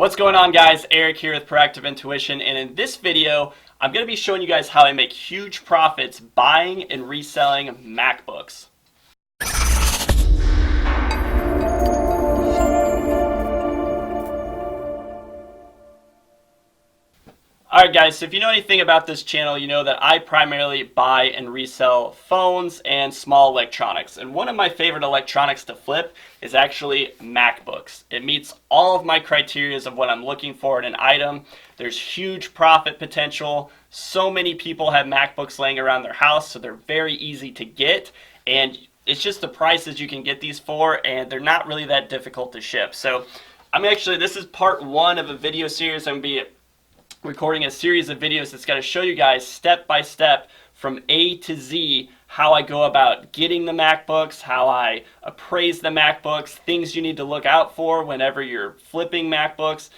What's going on, guys? Eric here with Proactive Intuition, and in this video I'm going to be showing you guys how I make huge profits buying and reselling MacBooks. Alright guys, so if you know anything about this channel, you know that I primarily buy and resell phones and small electronics. And one of my favorite electronics to flip is actually MacBooks. It meets all of my criteria of what I'm looking for in an item. There's huge profit potential. So many people have MacBooks laying around their house, so they're very easy to get. And it's just the prices you can get these for, and they're not really that difficult to ship. So this is part one of a video series. I'm going to be recording a series of videos that's going to show you guys step by step from A to Z how I go about getting the MacBooks, how I appraise the MacBooks, things you need to look out for whenever you're flipping MacBooks,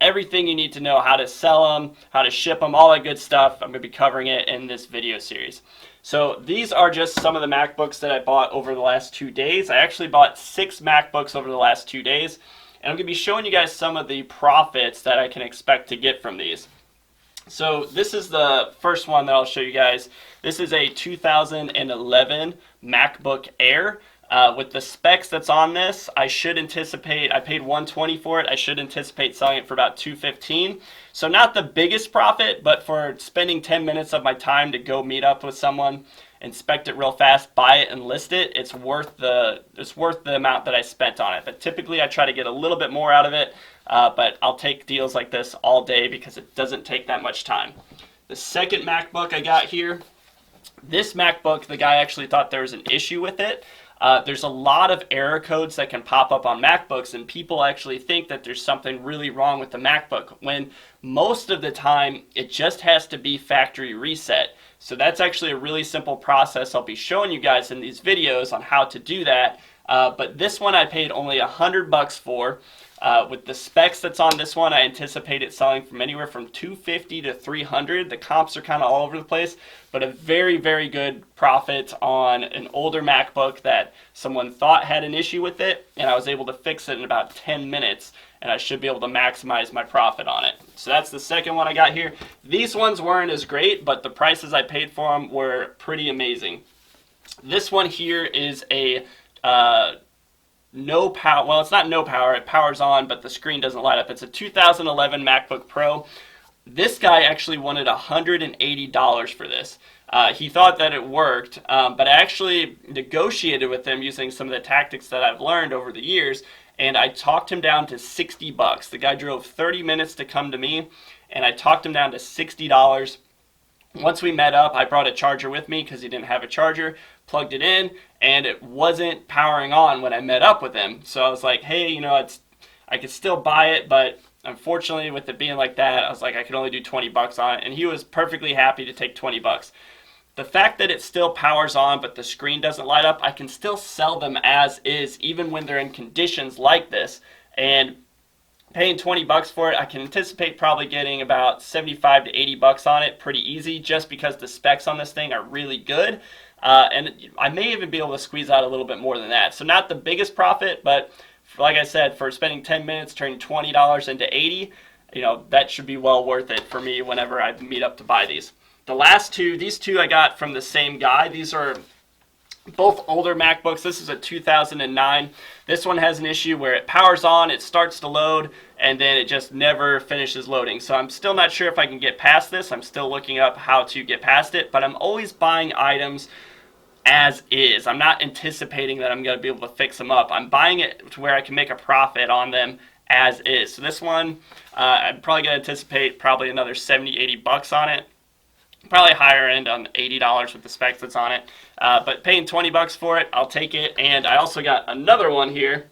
everything you need to know, how to sell them, how to ship them, all that good stuff. I'm going to be covering it in this video series. So these are just some of the MacBooks that I bought over the last 2 days. I actually bought 6 MacBooks over the last 2 days. And I'm going to be showing you guys some of the profits that I can expect to get from these. So this is the first one that I'll show you guys. This is a 2011 MacBook Air. With the specs that's on this, I should anticipate, I paid $120 for it, I should anticipate selling it for about $215. So not the biggest profit, but for spending 10 minutes of my time to go meet up with someone, inspect it real fast, buy it and list it, it's worth the amount that I spent on it. But typically I try to get a little bit more out of it, but I'll take deals like this all day because it doesn't take that much time. The second MacBook I got here, this MacBook, the guy actually thought there was an issue with it. There's a lot of error codes that can pop up on MacBooks, and people actually think that there's something really wrong with the MacBook, when most of the time it just has to be factory reset. So that's actually a really simple process I'll be showing you guys in these videos on how to do that. But this one I paid only $100 for. With the specs that's on this one, I anticipate it selling from anywhere from $250 to $300. The comps are kind of all over the place, but a very, very good profit on an older MacBook that someone thought had an issue with it, and I was able to fix it in about 10 minutes, and I should be able to maximize my profit on it. So that's the second one I got here. These ones weren't as great, but the prices I paid for them were pretty amazing. This one here is a no power, well, it's not no power, it powers on, but the screen doesn't light up. It's a 2011 MacBook Pro. This guy actually wanted $180 for this. He thought that it worked, but I actually negotiated with him using some of the tactics that I've learned over the years, and I talked him down to $60. The guy drove 30 minutes to come to me, and I talked him down to $60. Once we met up, I brought a charger with me because he didn't have a charger, plugged it in, and it wasn't powering on when I met up with him. So I was like, hey, I could still buy it, but unfortunately with it being like that, I was like, I could only do 20 bucks on it, and he was perfectly happy to take 20 bucks. The fact that it still powers on but the screen doesn't light up, I can still sell them as is even when they're in conditions like this. And paying 20 bucks for it, I can anticipate probably getting about 75 to 80 bucks on it pretty easy, just because the specs on this thing are really good. And I may even be able to squeeze out a little bit more than that. So not the biggest profit, but like I said, for spending 10 minutes turning $20 into 80, that should be well worth it for me whenever I meet up to buy these. The last two, these two I got from the same guy. These are both older MacBooks. This is a 2009. This one has an issue where it powers on, it starts to load, and then it just never finishes loading. So I'm still not sure if I can get past this. I'm still looking up how to get past it, but I'm always buying items as is. I'm not anticipating that I'm going to be able to fix them up. I'm buying it to where I can make a profit on them as is. So this one, I'm probably going to anticipate probably another 70, 80 bucks on it. Probably higher end on $80 with the specs that's on it. But paying 20 bucks for it, I'll take it. And I also got another one here.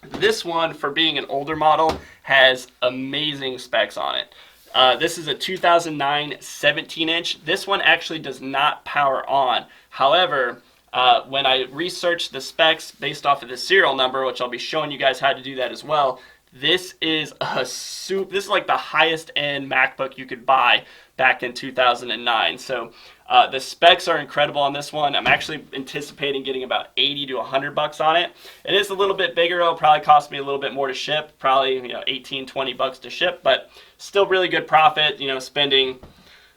This one, for being an older model, has amazing specs on it. This is a 2009 17-inch. This one actually does not power on. However, when I researched the specs based off of the serial number, which I'll be showing you guys how to do that as well, this is like the highest end MacBook you could buy back in 2009. So The specs are incredible on this one. I'm actually anticipating getting about 80 to 100 bucks on it. It is a little bit bigger. It'll probably cost me a little bit more to ship, probably 18, 20 bucks to ship, but still really good profit. Spending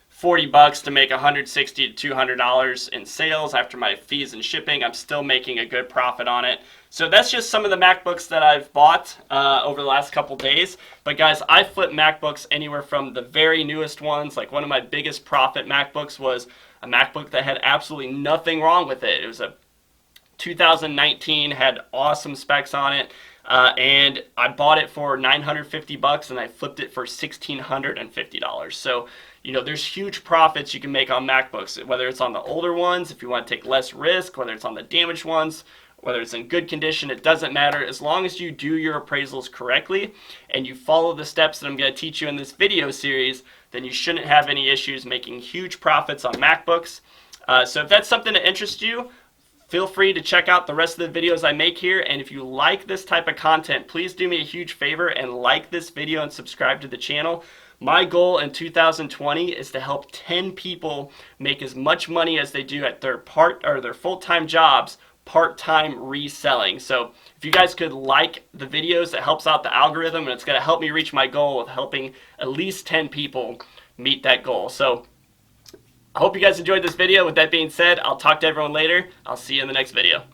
40 bucks to make $160 to $200 in sales after my fees and shipping. I'm still making a good profit on it. So that's just some of the MacBooks that I've bought over the last couple days. But guys, I flip MacBooks anywhere from the very newest ones. Like one of my biggest profit MacBooks was a MacBook that had absolutely nothing wrong with it. It was a 2019, had awesome specs on it. And I bought it for 950 bucks and I flipped it for $1,650. So, there's huge profits you can make on MacBooks, whether it's on the older ones, if you want to take less risk, whether it's on the damaged ones, whether it's in good condition, it doesn't matter. As long as you do your appraisals correctly and you follow the steps that I'm going to teach you in this video series, then you shouldn't have any issues making huge profits on MacBooks. So if that's something that interests you, feel free to check out the rest of the videos I make here. And if you like this type of content, please do me a huge favor and like this video and subscribe to the channel. My goal in 2020 is to help 10 people make as much money as they do at their full-time jobs, part-time reselling. So if you guys could like the videos, that helps out the algorithm, and it's going to help me reach my goal of helping at least 10 people meet that goal. So I hope you guys enjoyed this video. With that being said, I'll talk to everyone later. I'll see you in the next video.